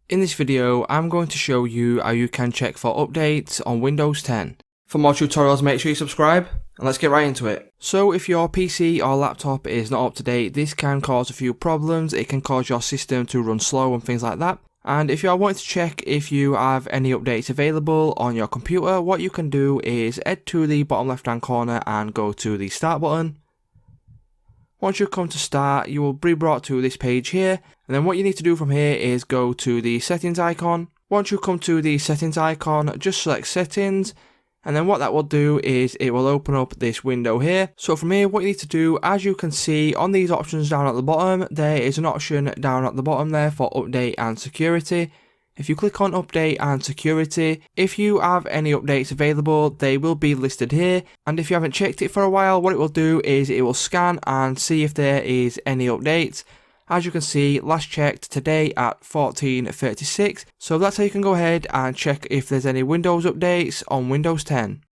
In this video, I'm going to show you how you can check for updates on Windows 10. For more tutorials, make sure you subscribe, and let's get right into it. So if your PC or laptop is not up to date, this can cause a few problems. It can cause your system to run slow and things like that. And if you are wanting to check if you have any updates available on your computer, what you can do is head to the bottom left hand corner and go to the start button. Once you come to start, you will be brought to this page here, and then what you need to do from here is go to the settings icon. Once you come to the settings icon, just select settings, and then what that will do is it will open up this window here. So from here, what you need to do, as you can see on these options down at the bottom, there is an option down at the bottom there for update and security. If you click on update and security, if you have any updates available, they will be listed here. And if you haven't checked it for a while, what it will do is it will scan and see if there is any updates. As you can see, last checked today at 14:36. So that's how you can go ahead and check if there's any Windows updates on Windows 10.